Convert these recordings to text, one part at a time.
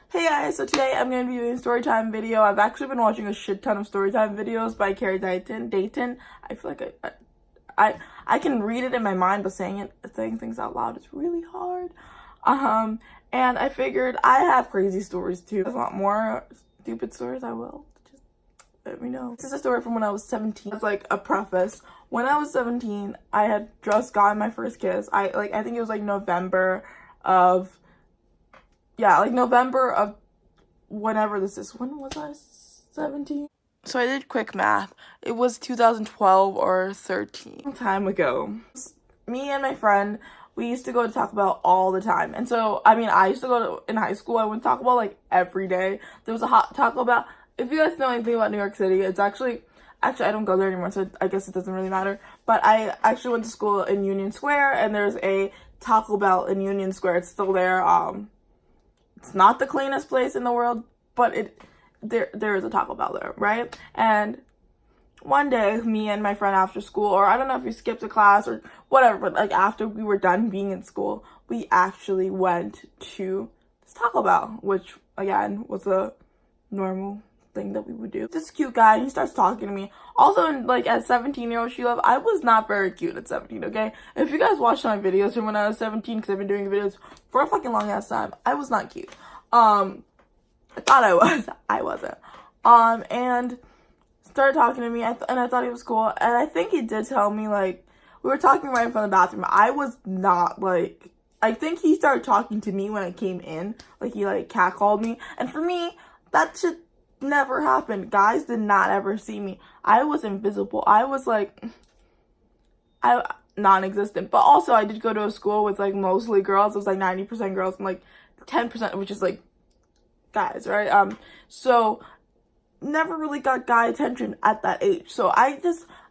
Hey guys, so today I'm going to be doing a storytime video. I've actually been watching a shit ton of storytime videos by Carrie Dayton. I feel like I can read it in my mind, but saying things out loud is really hard. And I figured I have crazy stories too. If there's a lot more stupid stories, I will. Just let me know. This is a story from when I was 17. It's like a preface. When I was 17, I had just gotten my first kiss. I think it was like November of whenever this is. When was I 17? So I did quick math. It was 2012 or 13. A long time ago. Me and my friend, we used to go to Taco Bell all the time. And so, I used to go in high school. I went to Taco Bell like every day. There was a hot Taco Bell. If you guys know anything about New York City, it's actually I don't go there anymore, so I guess it doesn't really matter. But I actually went to school in Union Square, and there's a Taco Bell in Union Square. It's still there. It's not the cleanest place in the world, but there is a Taco Bell there, right? And one day, me and my friend after school, or I don't know if we skipped a class or whatever, but like after we were done being in school, we actually went to this Taco Bell, which again was a normal thing that we would do. This cute guy, he starts talking to me. Also, as 17-year-old Sheila, I was not very cute at 17, okay? If you guys watched my videos from when I was 17, because I've been doing videos for a fucking long ass time, I was not cute. I thought I was. I wasn't. And started talking to me, and I thought he was cool, and I think he did tell me, we were talking right in front of the bathroom. I was not, I think he started talking to me when I came in, he, catcalled me, and for me, that shit never happened. Guys did not ever see me. I was invisible. I was, non-existent, but also, I did go to a school with, mostly girls. It was, 90% girls, and, 10%, which is, guys, right? So, never really got guy attention at that age. So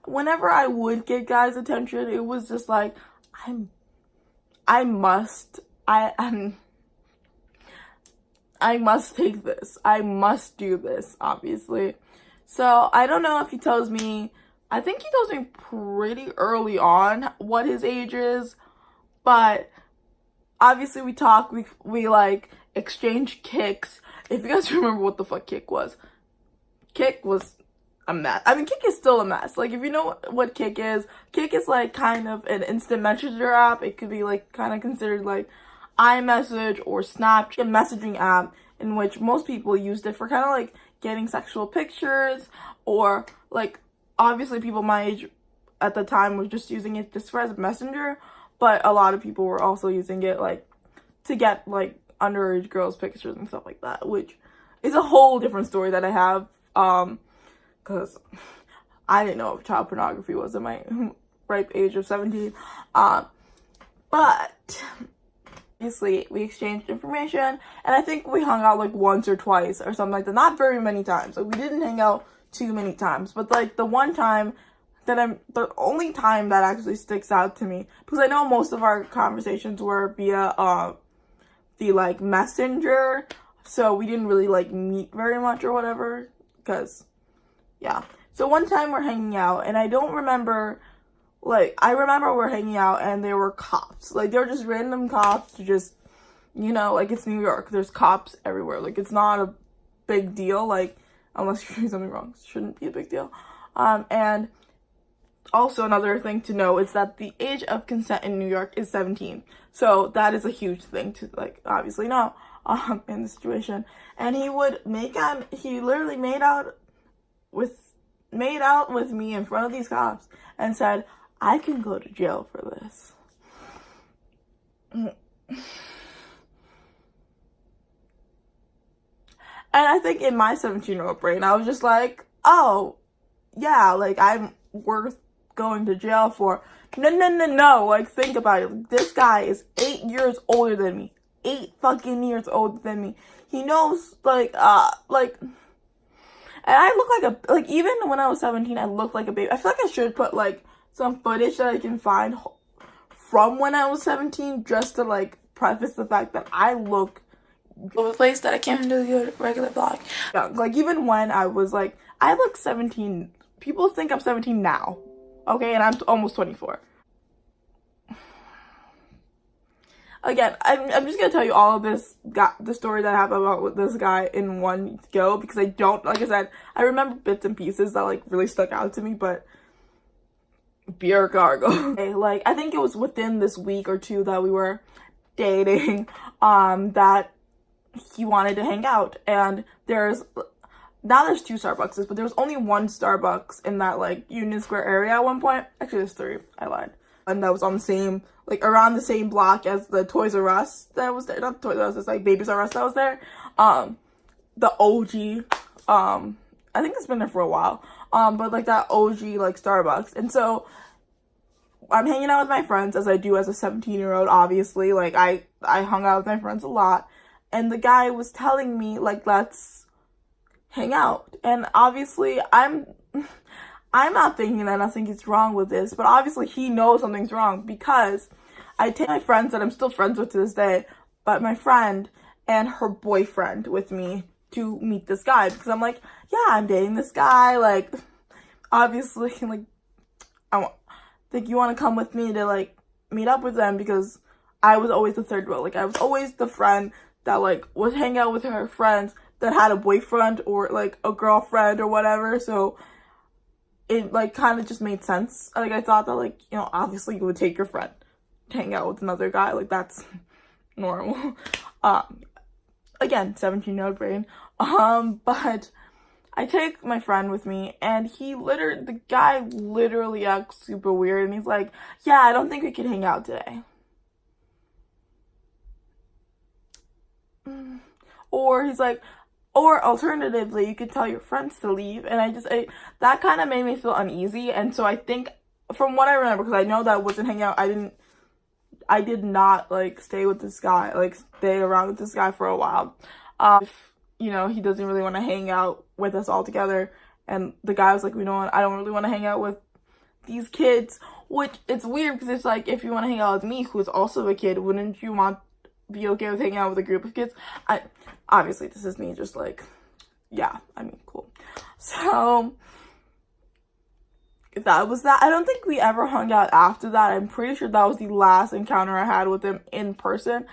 whenever I would get guys' attention, it was just I must take this. I must do this, obviously. So I don't know if he tells me, I think he tells me pretty early on what his age is, but obviously we talk, we exchange kicks. If you guys remember what the fuck kick was a mess. Kick is still a mess. If you know what Kick is kind of an instant messenger app. It could be kind of considered iMessage or Snapchat, a messaging app in which most people used it for kind of getting sexual pictures, or obviously people my age at the time were just using it just for as a messenger, but a lot of people were also using it to get underage girls pictures and stuff like that, which is a whole different story that I have. Because I didn't know if child pornography was at my ripe age of 17. But obviously we exchanged information, and I think we hung out once or twice or something like that. Not very many times. We didn't hang out too many times, but the only time that actually sticks out to me, because I know most of our conversations were via the messenger, so we didn't really meet very much or whatever. Because, yeah. So one time we're hanging out, and I don't remember, I remember we're hanging out, and there were cops. They were just random cops, just, it's New York. There's cops everywhere. It's not a big deal, unless you're doing something wrong. It shouldn't be a big deal. And also another thing to know is that the age of consent in New York is 17. So that is a huge thing to, obviously know. In the situation, and he literally made out with me in front of these cops and said, I can go to jail for this. And I think in my 17-year-old brain, I was just oh, yeah, I'm worth going to jail for. No, think about it. This guy is 8 years older than me. 8 fucking years older than me. He knows, and I look even when I was 17, I looked like a baby. I feel I should put, some footage that I can find from when I was 17, just to, preface the fact that I look a place that I can't do a regular vlog. Even when I was, I look 17. People think I'm 17 now, okay? And I'm almost 24. again, I'm just gonna tell you all of the story that I have about with this guy in one go, because I don't, like I said, I remember bits and pieces that like really stuck out to me, but beer gargle. Okay, like I think it was within this week or two that we were dating, that he wanted to hang out, and there's two Starbucks, but there was only one Starbucks in that like Union Square area at one point. Actually, there's three. I lied. And that was on the same, like around the same block as the Toys R Us that was there. Not Toys R Us, it's like Babies R Us that was there. The OG, I think it's been there for a while. But like that OG like Starbucks. And so I'm hanging out with my friends, as I do as a 17-year-old, obviously. Like I hung out with my friends a lot. And the guy was telling me like, let's hang out. And obviously I'm not thinking that nothing's wrong with this, but obviously he knows something's wrong, because I take my friends that I'm still friends with to this day, but my friend and her boyfriend with me to meet this guy, because I'm like, yeah, I'm dating this guy, like, obviously, like, think you want to come with me to, like, meet up with them, because I was always the third wheel, like, I was always the friend that, like, would hang out with her friends that had a boyfriend or, like, a girlfriend or whatever, so it, like, kind of just made sense. Like, I thought that, like, you know, obviously you would take your friend to hang out with another guy. Like, that's normal. Again, 17-year-old brain. But I take my friend with me, and the guy literally acts super weird, and he's like, yeah, I don't think we can hang out today. Or he's like, or alternatively, you could tell your friends to leave. And that kind of made me feel uneasy. And so I think, from what I remember, because I know that I wasn't hanging out, I did not, like, stay with this guy, like, stay around with this guy for a while. If, you know, he doesn't really want to hang out with us all together. And the guy was like, you know what, I don't really want to hang out with these kids. Which, it's weird, because it's like, if you want to hang out with me, who's also a kid, wouldn't you be okay with hanging out with a group of kids? Obviously, this is me just like, yeah, I mean, cool. So, that was that. I don't think we ever hung out after that. I'm pretty sure that was the last encounter I had with him in person.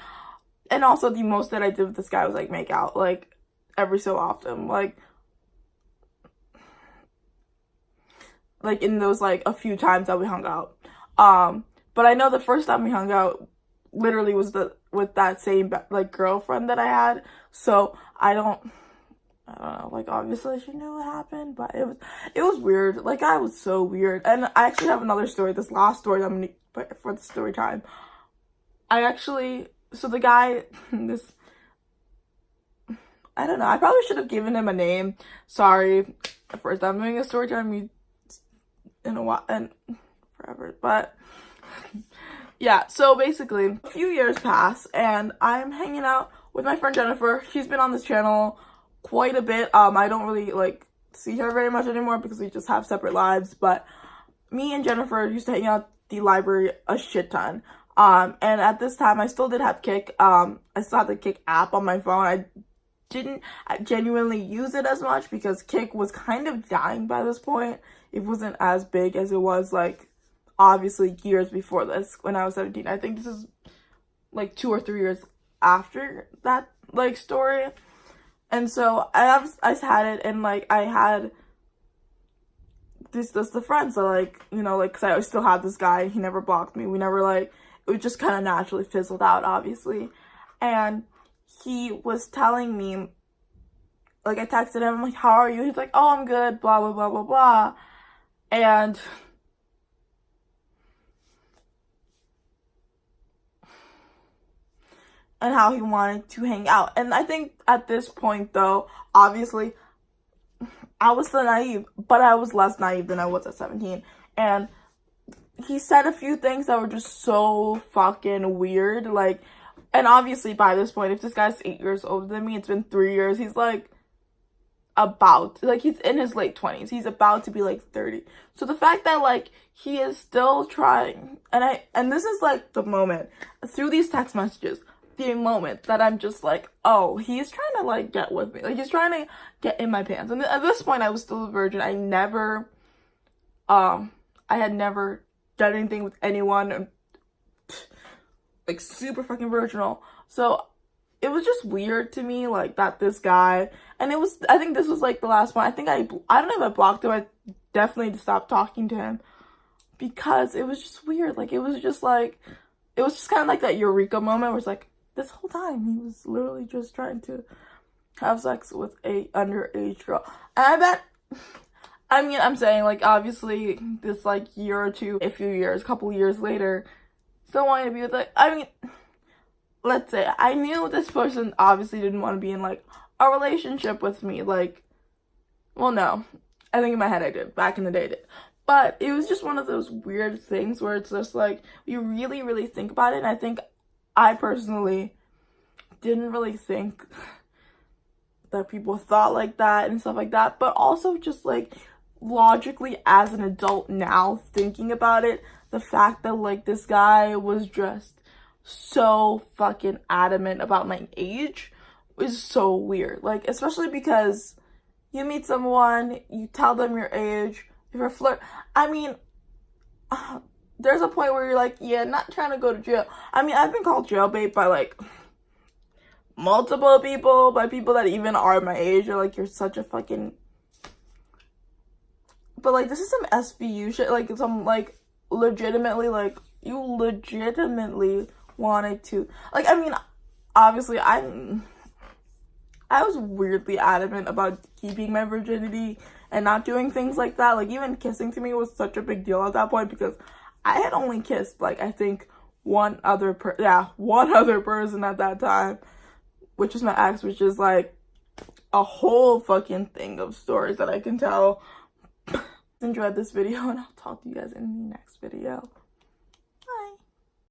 And also, the most that I did with this guy was, like, make out, like, every so often. Like, in those, like, a few times that we hung out. But I know the first time we hung out literally was with that same, like, girlfriend that I had. So I don't know, like, obviously she knew what happened, but it was weird. Like, I was so weird. And I actually have another story, this last story that I'm gonna put for the story time. So the guy, I don't know, I probably should have given him a name. Sorry, first time doing a story time in a while, and forever, but yeah, so basically, a few years pass, and I'm hanging out with my friend Jennifer. She's been on this channel quite a bit. I don't really, like, see her very much anymore because we just have separate lives, but me and Jennifer used to hang out at the library a shit ton. And at this time, I still did have Kick. I still had the Kick app on my phone. I didn't genuinely use it as much because Kick was kind of dying by this point. It wasn't as big as it was, like, obviously years before this, when I was 17. I think this is like 2 or 3 years after that, like, story. And so I had it, and like I had the friends that, like, you know, like, because I still had this guy. He never blocked me. We never, like, it just kind of naturally fizzled out, obviously. And he was telling me, like, I texted him, I'm like, how are you? He's like, oh, I'm good, blah blah blah blah blah. And how he wanted to hang out. And I think at this point, though, obviously, I was still naive, but I was less naive than I was at 17. And he said a few things that were just so fucking weird. Like, and obviously by this point, if this guy's 8 years older than me, it's been 3 years, he's like, he's in his late 20s. He's about to be like 30. So the fact that, like, he is still trying, and this is like the moment through these text messages, the moment that I'm just like, oh, he's trying to, like, get with me. Like, he's trying to get in my pants. And at this point, I was still a virgin. I had never done anything with anyone like super fucking virginal. So it was just weird to me, like, that this guy, and it was, I think this was like the last one. I think I don't know if I blocked him. I definitely stopped talking to him because it was just weird. Like, it was just kind of like that eureka moment where it's like, this whole time he was literally just trying to have sex with a underage girl. And I bet, I mean, I'm saying, like, obviously this like year or two, a few years, couple years later, still wanting to be with, like, I mean, let's say I knew this person obviously didn't want to be in like a relationship with me. Like, well, no, I think in my head I did, back in the day I did. But it was just one of those weird things where it's just like, you really, really think about it. And I think I personally didn't really think that people thought like that and stuff like that. But also just like logically as an adult now thinking about it, the fact that like this guy was just so fucking adamant about my age is so weird. Like, especially because you meet someone, you tell them your age, if you're flirt, I mean, there's a point where you're like, yeah, not trying to go to jail. I mean, I've been called jailbait by like multiple people, by people that even are my age. They're like, you're such a fucking, but like, this is some SVU shit, like some like legitimately, like, you legitimately wanted to, like, I mean, obviously I was weirdly adamant about keeping my virginity and not doing things like that. Like, even kissing to me was such a big deal at that point because I had only kissed, like, I think one other person at that time, which is my ex, which is like a whole fucking thing of stories that I can tell. Enjoyed this video, and I'll talk to you guys in the next video.